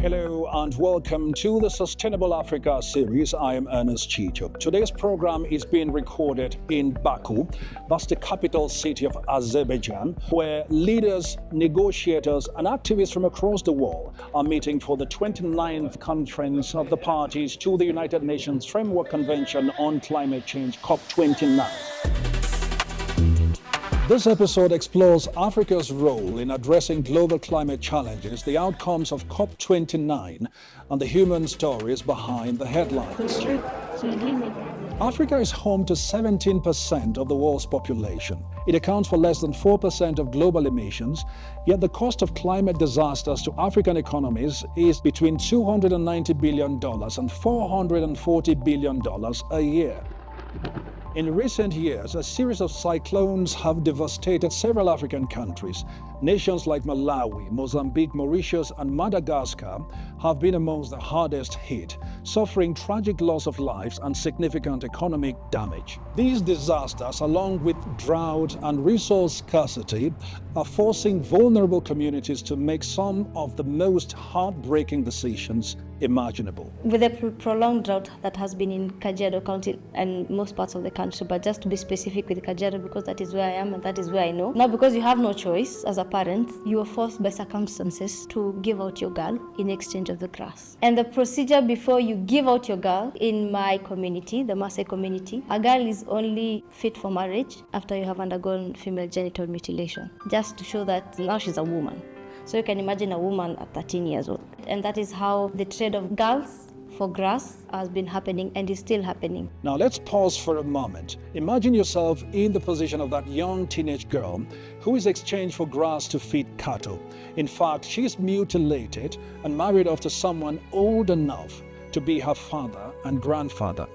Hello and welcome to the Sustainable Africa series. I am Ernest Chicho. Today's program is being recorded in Baku, that's the capital city of Azerbaijan, where leaders, negotiators and activists from across the world are meeting for the 29th conference of the parties to the United Nations Framework Convention on Climate Change, COP29. This episode explores Africa's role in addressing global climate challenges, the outcomes of COP29, and the human stories behind the headlines. Africa is home to 17% of the world's population. It accounts for less than 4% of global emissions, yet the cost of climate disasters to African economies is between $290 billion and $440 billion a year. In recent years, a series of cyclones have devastated several African countries. Nations like Malawi, Mozambique, Mauritius, and Madagascar have been amongst the hardest hit, suffering tragic loss of lives and significant economic damage. These disasters, along with drought and resource scarcity, are forcing vulnerable communities to make some of the most heartbreaking decisions imaginable. With a prolonged drought that has been in Kajiado County and most parts of the country, but just to be specific with Kajiado because that is where I am and that is where I know. Now, because you have no choice as a parent, you are forced by circumstances to give out your girl in exchange of the grass. And the procedure before you give out your girl in my community, the Maasai community, a girl is only fit for marriage after you have undergone female genital mutilation, just to show that now she's a woman. So you can imagine a woman at 13 years old. And that is how the trade of girls for grass has been happening and is still happening. Now let's pause for a moment. Imagine yourself in the position of that young teenage girl who is exchanged for grass to feed cattle. In fact, she is mutilated and married off to someone old enough to be her father and grandfather.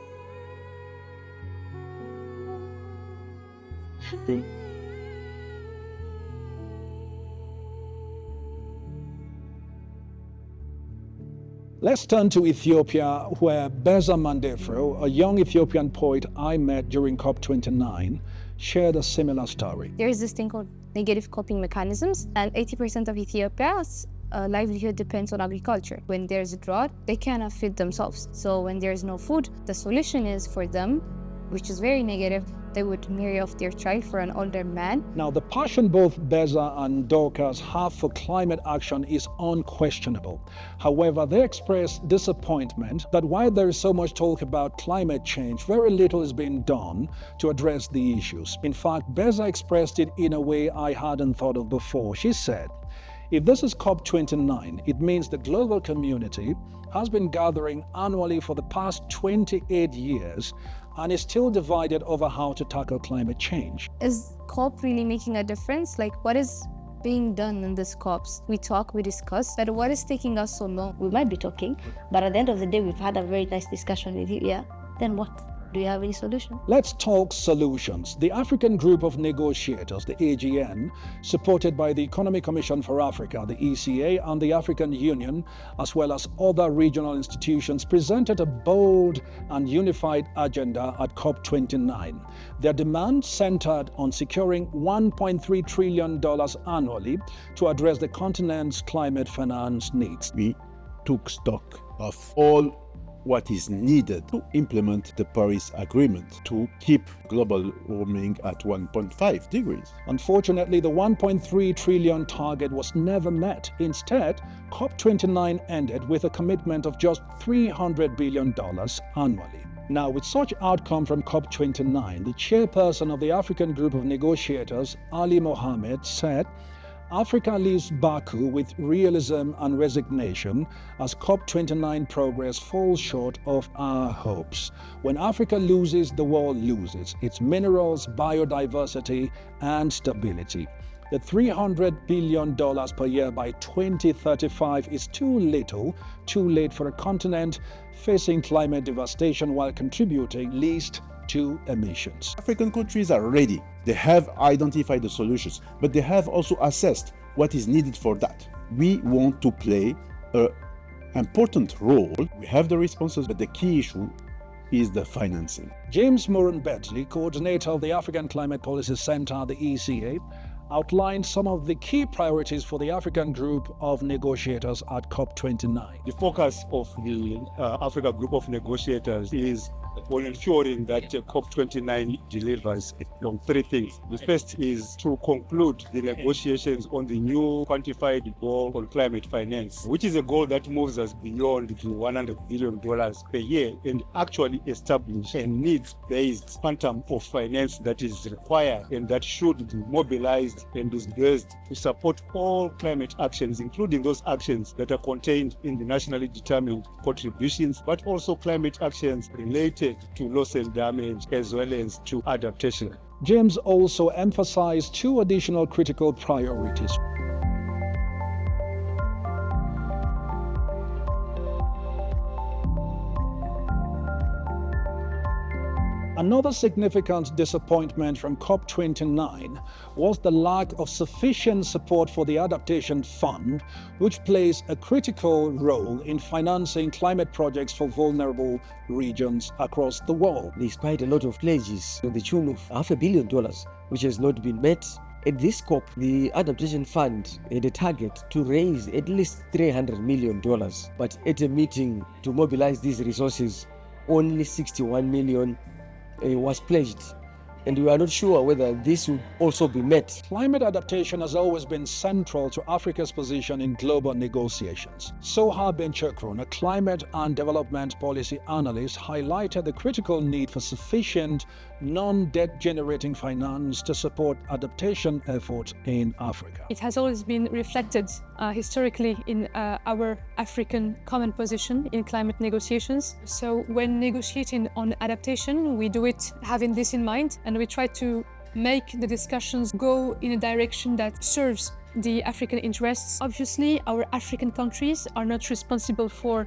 Let's turn to Ethiopia, where Beza Mandefro, a young Ethiopian poet I met during COP29, shared a similar story. There is this thing called negative coping mechanisms, and 80% of Ethiopia's livelihood depends on agriculture. When there's a drought, they cannot feed themselves. So when there's no food, the solution is for them, which is very negative, they would marry off their child for an older man. Now, the passion both Beza and Dorcas have for climate action is unquestionable. However, they express disappointment that while there is so much talk about climate change, very little is being done to address the issues. In fact, Beza expressed it in a way I hadn't thought of before. She said, if this is COP29, it means the global community has been gathering annually for the past 28 years and is still divided over how to tackle climate change. Is COP really making a difference? Like, what is being done in these COPs? We talk, we discuss, but what is taking us so long? We might be talking, but at the end of the day, we've had a very nice discussion with you. Yeah, then what? Do you have any solution? Let's talk solutions. The African Group of Negotiators, the AGN, supported by the Economic Commission for Africa, the ECA, and the African Union, as well as other regional institutions, presented a bold and unified agenda at COP29. Their demand centered on securing $1.3 trillion annually to address the continent's climate finance needs. We took stock of all what is needed to implement the Paris Agreement to keep global warming at 1.5 degrees. Unfortunately, the 1.3 trillion target was never met. Instead, COP29 ended with a commitment of just $300 billion annually. Now, with such outcome from COP29, the chairperson of the African Group of Negotiators, Ali Mohammed, said, Africa leaves Baku with realism and resignation as COP29 progress falls short of our hopes. When Africa loses, the world loses its minerals, biodiversity, and stability. The $300 billion per year by 2035 is too little, too late for a continent facing climate devastation while contributing least to emissions. African countries are ready. They have identified the solutions, but they have also assessed what is needed for that. We want to play an important role. We have the responses, but the key issue is the financing. James Moran Betley, coordinator of the African Climate Policy Center, the ECA, outlined some of the key priorities for the African group of negotiators at COP29. The focus of the Africa group of negotiators is on ensuring that COP29 delivers on three things. The first is to conclude the negotiations on the new quantified goal on climate finance, which is a goal that moves us beyond the $100 billion per year and actually establish a needs-based quantum of finance that is required and that should be mobilized and disbursed to support all climate actions, including those actions that are contained in the nationally determined contributions, but also climate actions related to loss and damage as well as to adaptation. James also emphasized two additional critical priorities. Another significant disappointment from COP29 was the lack of sufficient support for the Adaptation Fund, which plays a critical role in financing climate projects for vulnerable regions across the world. Despite a lot of pledges to the tune of $500 million, which has not been met, at this COP, the Adaptation Fund had a target to raise at least $300 million. But at a meeting to mobilize these resources, only 61 million was pledged, and we are not sure whether this will also be met. Climate adaptation has always been central to Africa's position in global negotiations. Soha Benchakron, a climate and development policy analyst, highlighted the critical need for sufficient non-debt generating finance to support adaptation efforts in Africa. It has always been reflected historically in our African common position in climate negotiations. So when negotiating on adaptation, we do it having this in mind, and we try to make the discussions go in a direction that serves the African interests. Obviously, our African countries are not responsible for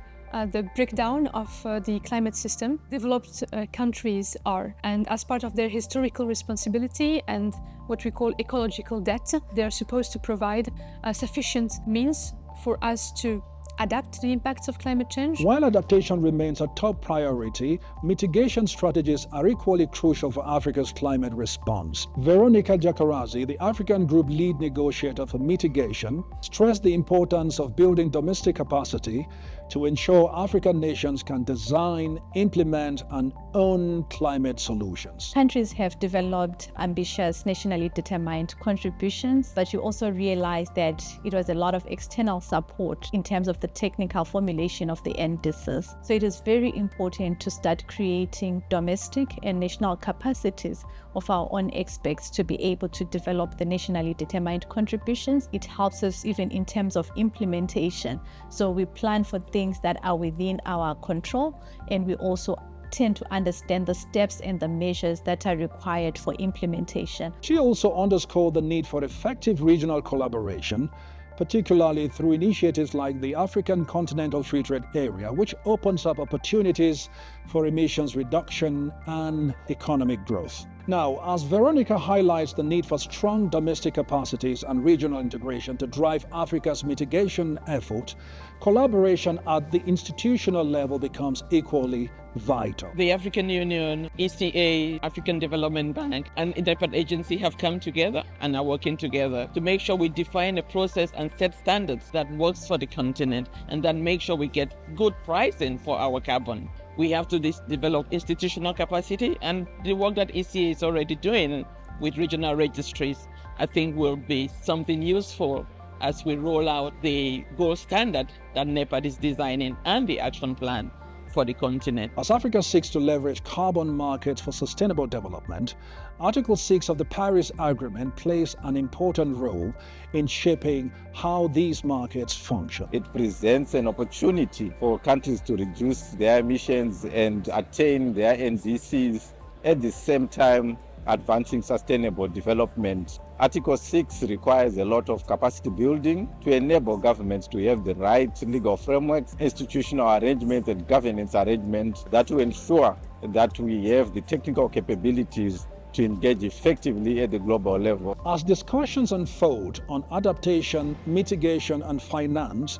the breakdown of the climate system. Developed countries are, and as part of their historical responsibility and what we call ecological debt, they are supposed to provide sufficient means for us to adapt to the impacts of climate change. While adaptation remains a top priority, mitigation strategies are equally crucial for Africa's climate response. Veronica Jakarazi, the African Group lead negotiator for mitigation, stressed the importance of building domestic capacity to ensure African nations can design, implement, and own climate solutions. Countries have developed ambitious, nationally determined contributions, but you also realize that it was a lot of external support in terms of the technical formulation of the indices. So it is very important to start creating domestic and national capacities of our own experts to be able to develop the nationally determined contributions. It helps us even in terms of implementation. So we plan for things that are within our control, and we also tend to understand the steps and the measures that are required for implementation. She also underscored the need for effective regional collaboration, particularly through initiatives like the African Continental Free Trade Area, which opens up opportunities for emissions reduction and economic growth. Now, as Veronica highlights the need for strong domestic capacities and regional integration to drive Africa's mitigation effort, collaboration at the institutional level becomes equally vital. The African Union, ECA, African Development Bank, and independent agency have come together and are working together to make sure we define a process and set standards that works for the continent and that make sure we get good pricing for our carbon. We have to develop institutional capacity, and the work that ECA is already doing with regional registries, I think will be something useful as we roll out the gold standard that NEPAD is designing and the action plan for the continent. As Africa seeks to leverage carbon markets for sustainable development, Article 6 of the Paris Agreement plays an important role in shaping how these markets function. It presents an opportunity for countries to reduce their emissions and attain their NDCs, at the same time advancing sustainable development. Article 6 requires a lot of capacity building to enable governments to have the right legal frameworks, institutional arrangements, and governance arrangements that will ensure that we have the technical capabilities to engage effectively at the global level. As discussions unfold on adaptation, mitigation, and finance,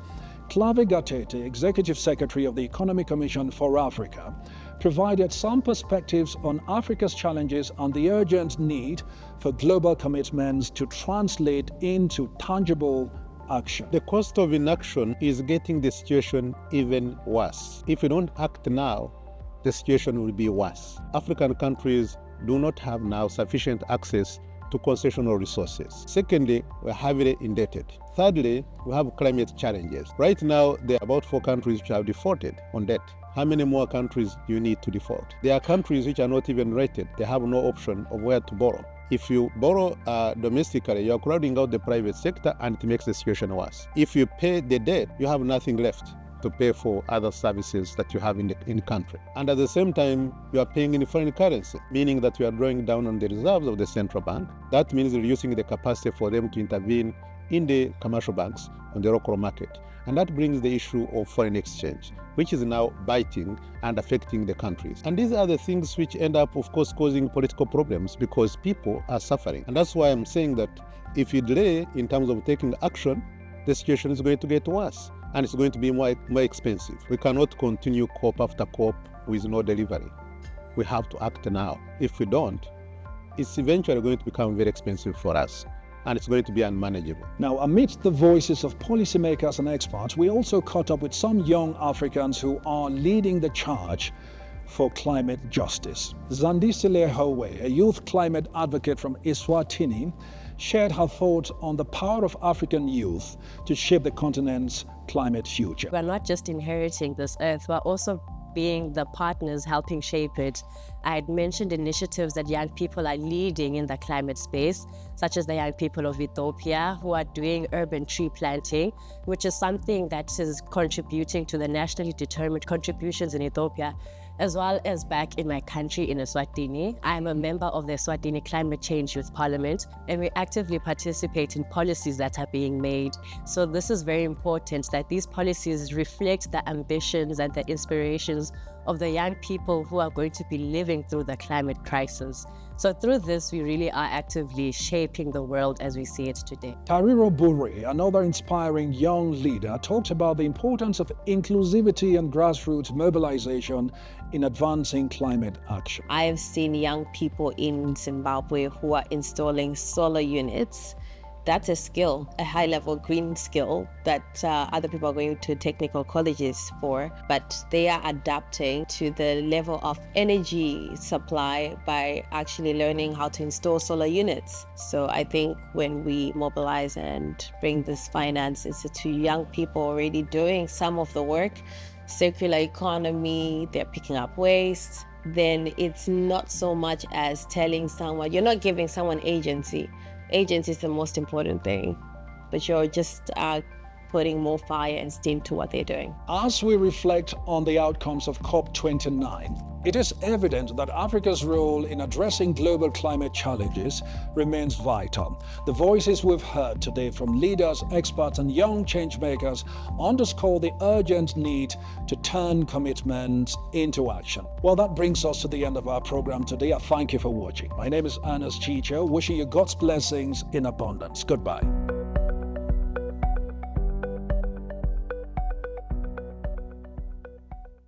Clave Gatete, Executive Secretary of the Economic Commission for Africa, provided some perspectives on Africa's challenges and the urgent need for global commitments to translate into tangible action. The cost of inaction is getting the situation even worse. If we don't act now, the situation will be worse. African countries do not have now sufficient access to concessional resources. Secondly, we're heavily indebted. Thirdly, we have climate challenges. Right now, there are about 4 countries which have defaulted on debt. How many more countries do you need to default? There are countries which are not even rated. They have no option of where to borrow. If you borrow domestically, you're crowding out the private sector and it makes the situation worse. If you pay the debt, you have nothing left to pay for other services that you have in the country. And at the same time, you are paying in foreign currency, meaning that you are drawing down on the reserves of the central bank. That means reducing the capacity for them to intervene in the commercial banks on the local market. And that brings the issue of foreign exchange, which is now biting and affecting the countries. And these are the things which end up, of course, causing political problems because people are suffering. And that's why I'm saying that if you delay in terms of taking action, the situation is going to get worse and it's going to be more expensive. We cannot continue COP after COP with no delivery. We have to act now. If we don't, it's eventually going to become very expensive for us, and it's going to be unmanageable. Now, amidst the voices of policymakers and experts, we also caught up with some young Africans who are leading the charge for climate justice. Zandisile Howe, a youth climate advocate from Eswatini, shared her thoughts on the power of African youth to shape the continent's climate future. We're not just inheriting this earth, we're also being the partners helping shape it. I had mentioned initiatives that young people are leading in the climate space, such as the young people of Ethiopia who are doing urban tree planting, which is something that is contributing to the nationally determined contributions in Ethiopia, as well as back in my country in Eswatini. I am a member of the Eswatini Climate Change Youth Parliament, and we actively participate in policies that are being made. So this is very important that these policies reflect the ambitions and the inspirations of the young people who are going to be living through the climate crisis. So through this, we really are actively shaping the world as we see it today. Tariro Buri, another inspiring young leader, talked about the importance of inclusivity and grassroots mobilization in advancing climate action. I have seen young people in Zimbabwe who are installing solar units. That's a skill, a high-level green skill that other people are going to technical colleges for, but they are adapting to the level of energy supply by actually learning how to install solar units. So I think when we mobilize and bring this finances to young people already doing some of the work, circular economy, they're picking up waste, then it's not so much as telling someone, you're not giving someone agency. Agency is the most important thing, but you're just putting more fire and steam to what they're doing. As we reflect on the outcomes of COP29, it is evident that Africa's role in addressing global climate challenges remains vital. The voices we've heard today from leaders, experts, and young changemakers underscore the urgent need to turn commitments into action. Well, that brings us to the end of our program today. I thank you for watching. My name is Ernest Chicho, wishing you God's blessings in abundance. Goodbye.